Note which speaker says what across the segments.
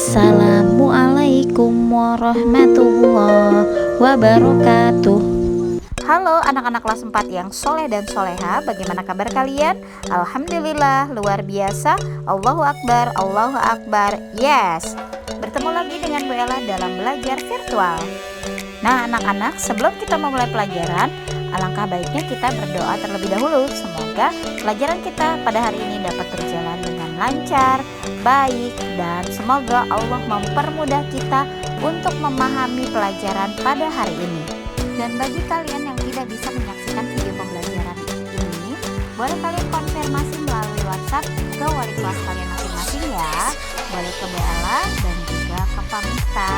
Speaker 1: Assalamualaikum warahmatullahi wabarakatuh. Halo anak-anak kelas 4 yang soleh dan soleha, bagaimana kabar kalian? Alhamdulillah, luar biasa. Allahu Akbar, Allahu Akbar. Yes, bertemu lagi dengan Bu Ella dalam belajar virtual. Nah anak-anak, sebelum kita memulai pelajaran, alangkah baiknya kita berdoa terlebih dahulu. Semoga pelajaran kita pada hari ini dapat berjalan dengan lancar, baik, dan semoga Allah mempermudah kita untuk memahami pelajaran pada hari ini. Dan bagi kalian yang tidak bisa menyaksikan video pembelajaran ini, boleh kalian konfirmasi melalui WhatsApp ke wali kelas kalian masing-masing ya. Boleh ke Bella dan juga ke Pamista.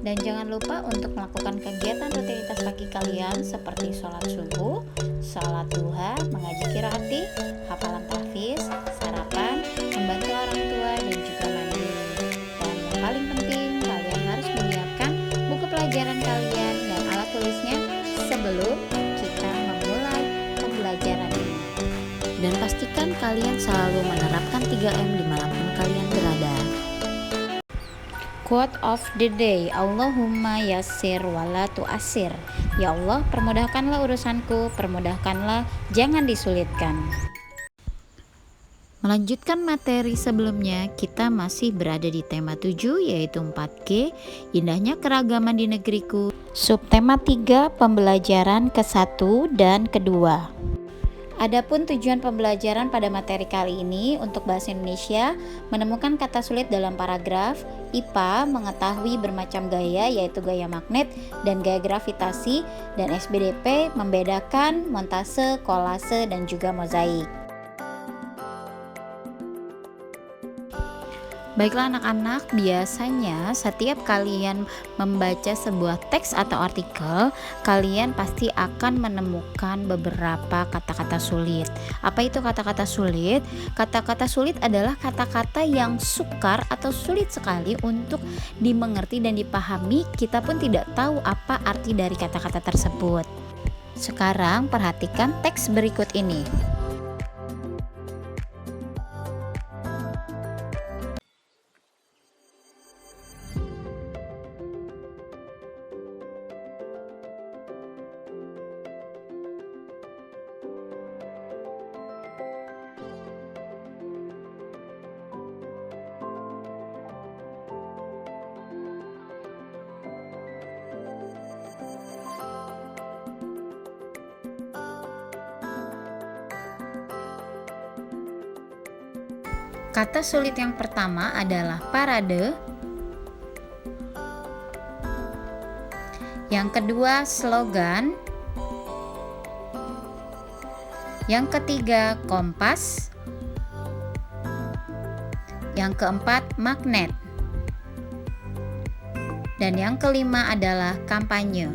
Speaker 1: Dan jangan lupa untuk melakukan kegiatan rutinitas pagi kalian seperti sholat subuh, sholat duha, mengaji qiraati, hafalan tahfiz, sarapan, membantu orang tua, dan juga mandi. Dan yang paling penting, kalian harus menyiapkan buku pelajaran kalian dan alat tulisnya sebelum kita memulai pembelajaran ini. Dan pastikan kalian selalu menerapkan 3M dimanapun kalian berada. Quote of the day, Allahumma yassir wala tu'assir. Ya Allah, permudahkanlah urusanku, permudahkanlah, jangan disulitkan. Melanjutkan materi sebelumnya, kita masih berada di tema 7 yaitu 4G, indahnya keragaman di negeriku. Subtema 3, pembelajaran ke-1 dan ke-2. Adapun tujuan pembelajaran pada materi kali ini untuk bahasa Indonesia, menemukan kata sulit dalam paragraf. IPA, mengetahui bermacam gaya yaitu gaya magnet dan gaya gravitasi. Dan SBDP, membedakan montase, kolase, dan juga mozaik. Baiklah anak-anak, biasanya setiap kalian membaca sebuah teks atau artikel, kalian pasti akan menemukan beberapa kata-kata sulit. Apa itu kata-kata sulit? Kata-kata sulit adalah kata-kata yang sukar atau sulit sekali untuk dimengerti dan dipahami. Kita pun tidak tahu apa arti dari kata-kata tersebut. Sekarang perhatikan teks berikut ini. Kata sulit yang pertama adalah parade. Yang kedua slogan. Yang ketiga kompas. Yang keempat magnet. Dan yang kelima adalah kampanye.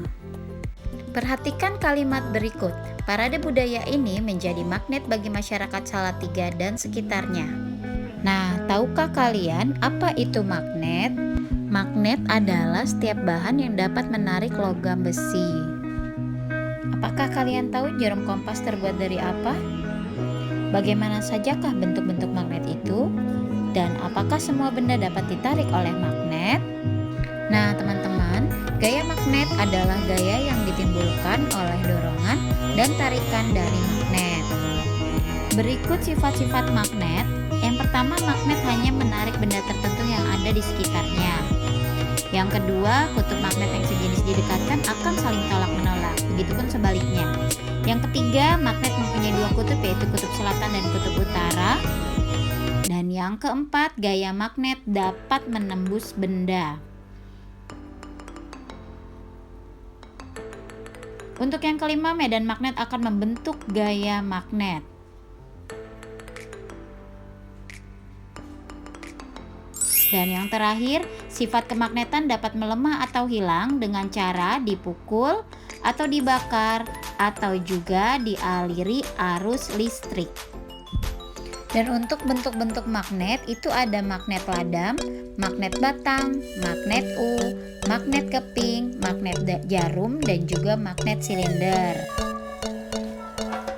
Speaker 1: Perhatikan kalimat berikut. Parade budaya ini menjadi magnet bagi masyarakat Salatiga dan sekitarnya. Nah, tahukah kalian apa itu magnet? Magnet adalah setiap bahan yang dapat menarik logam besi. Apakah kalian tahu jarum kompas terbuat dari apa? Bagaimana sajakah bentuk-bentuk magnet itu? Dan apakah semua benda dapat ditarik oleh magnet? Nah, teman-teman, gaya magnet adalah gaya yang ditimbulkan oleh dorongan dan tarikan dari magnet. Berikut sifat-sifat magnet. Yang pertama, magnet hanya menarik benda tertentu yang ada di sekitarnya. Yang kedua, kutub magnet yang sejenis didekatkan akan saling tolak-menolak. Begitupun sebaliknya. Yang ketiga, magnet mempunyai dua kutub yaitu kutub selatan dan kutub utara. Dan yang keempat, gaya magnet dapat menembus benda. Untuk yang kelima, medan magnet akan membentuk gaya magnet. Dan yang terakhir, sifat kemagnetan dapat melemah atau hilang dengan cara dipukul atau dibakar atau juga dialiri arus listrik. Dan untuk bentuk-bentuk magnet itu ada magnet ladam, magnet batang, magnet U, magnet keping, magnet jarum, dan juga magnet silinder.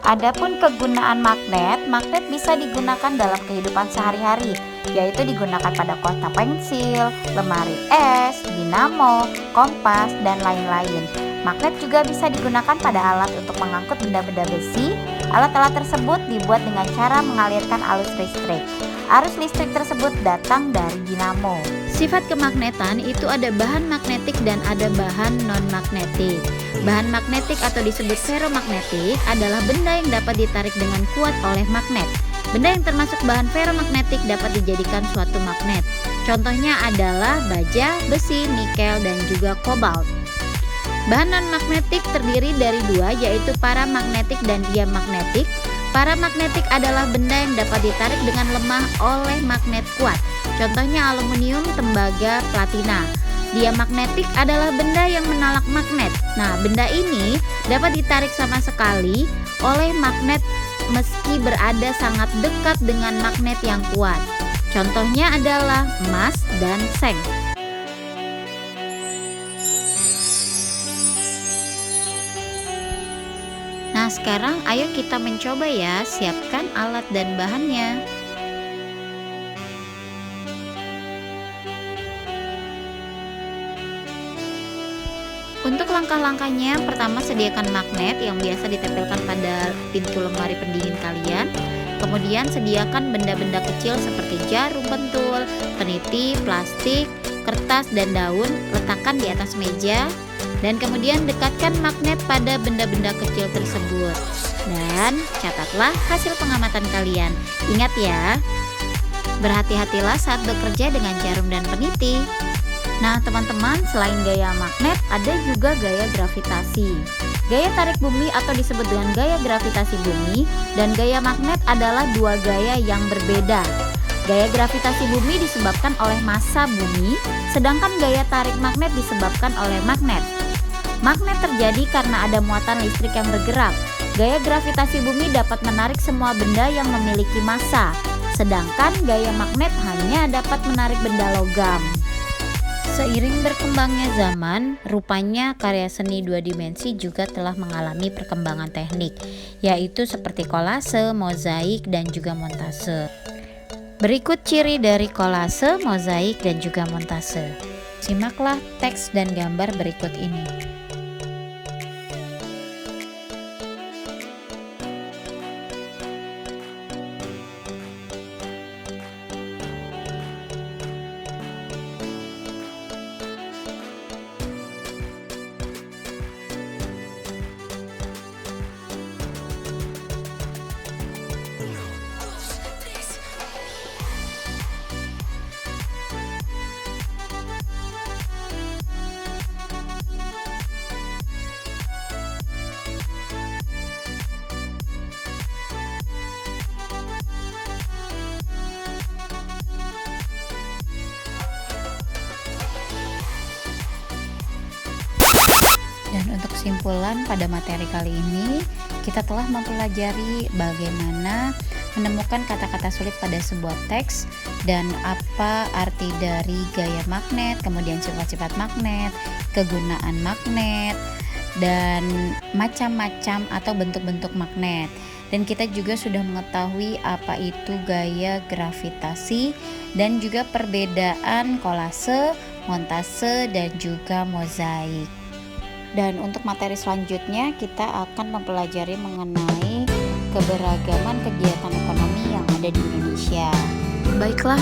Speaker 1: Adapun kegunaan magnet, magnet bisa digunakan dalam kehidupan sehari-hari, yaitu digunakan pada kotak pensil, lemari es, dinamo, kompas, dan lain-lain. Magnet juga bisa digunakan pada alat untuk mengangkut benda-benda besi. Alat-alat tersebut dibuat dengan cara mengalirkan arus listrik. Arus listrik tersebut datang dari dinamo. Sifat kemagnetan itu ada bahan magnetik dan ada bahan non-magnetik. Bahan magnetik atau disebut ferromagnetik adalah benda yang dapat ditarik dengan kuat oleh magnet. Benda yang termasuk bahan ferromagnetik dapat dijadikan suatu magnet. Contohnya adalah baja, besi, nikel, dan juga kobalt. Bahan non-magnetik terdiri dari dua, yaitu paramagnetik dan diamagnetik. Paramagnetik adalah benda yang dapat ditarik dengan lemah oleh magnet kuat. Contohnya aluminium, tembaga, platina. Diamagnetik adalah benda yang menolak magnet. Nah, benda ini dapat ditarik sama sekali oleh magnet meski berada sangat dekat dengan magnet yang kuat. Contohnya adalah emas dan seng. Nah, sekarang ayo kita mencoba ya, siapkan alat dan bahannya. Untuk langkah-langkahnya, pertama sediakan magnet yang biasa ditempelkan pada pintu lemari pendingin kalian. Kemudian sediakan benda-benda kecil seperti jarum pentul, peniti, plastik, kertas, dan daun. Letakkan di atas meja. Dan kemudian dekatkan magnet pada benda-benda kecil tersebut. Dan catatlah hasil pengamatan kalian. Ingat ya, berhati-hatilah saat bekerja dengan jarum dan peniti. Nah teman-teman, selain gaya magnet, ada juga gaya gravitasi. Gaya tarik bumi atau disebut dengan gaya gravitasi bumi dan gaya magnet adalah dua gaya yang berbeda. Gaya gravitasi bumi disebabkan oleh massa bumi, sedangkan gaya tarik magnet disebabkan oleh magnet. Magnet terjadi karena ada muatan listrik yang bergerak. Gaya gravitasi bumi dapat menarik semua benda yang memiliki massa, sedangkan gaya magnet hanya dapat menarik benda logam. Seiring berkembangnya zaman, rupanya karya seni dua dimensi juga telah mengalami perkembangan teknik, yaitu seperti kolase, mozaik, dan juga montase. Berikut ciri dari kolase, mozaik, dan juga montase. Simaklah teks dan gambar berikut ini. Dan untuk kesimpulan pada materi kali ini, kita telah mempelajari bagaimana menemukan kata-kata sulit pada sebuah teks dan apa arti dari gaya magnet, kemudian sifat-sifat magnet, kegunaan magnet, dan macam-macam atau bentuk-bentuk magnet. Dan kita juga sudah mengetahui apa itu gaya gravitasi dan juga perbedaan kolase, montase, dan juga mozaik. Dan untuk materi selanjutnya kita akan mempelajari mengenai keberagaman kegiatan ekonomi yang ada di Indonesia. Baiklah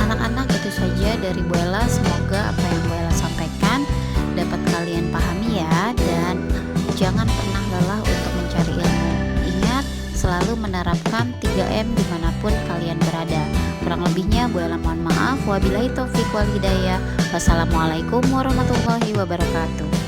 Speaker 1: anak-anak, itu saja dari Bu Ella. Semoga apa yang Bu Ella sampaikan dapat kalian pahami ya. Dan jangan pernah lelah untuk mencari ilmu. Ingat, selalu menerapkan 3M dimanapun kalian berada. Kurang lebihnya Bu Ella mohon maaf. Wabillahi taufiq wal hidayah. Wassalamualaikum warahmatullahi wabarakatuh.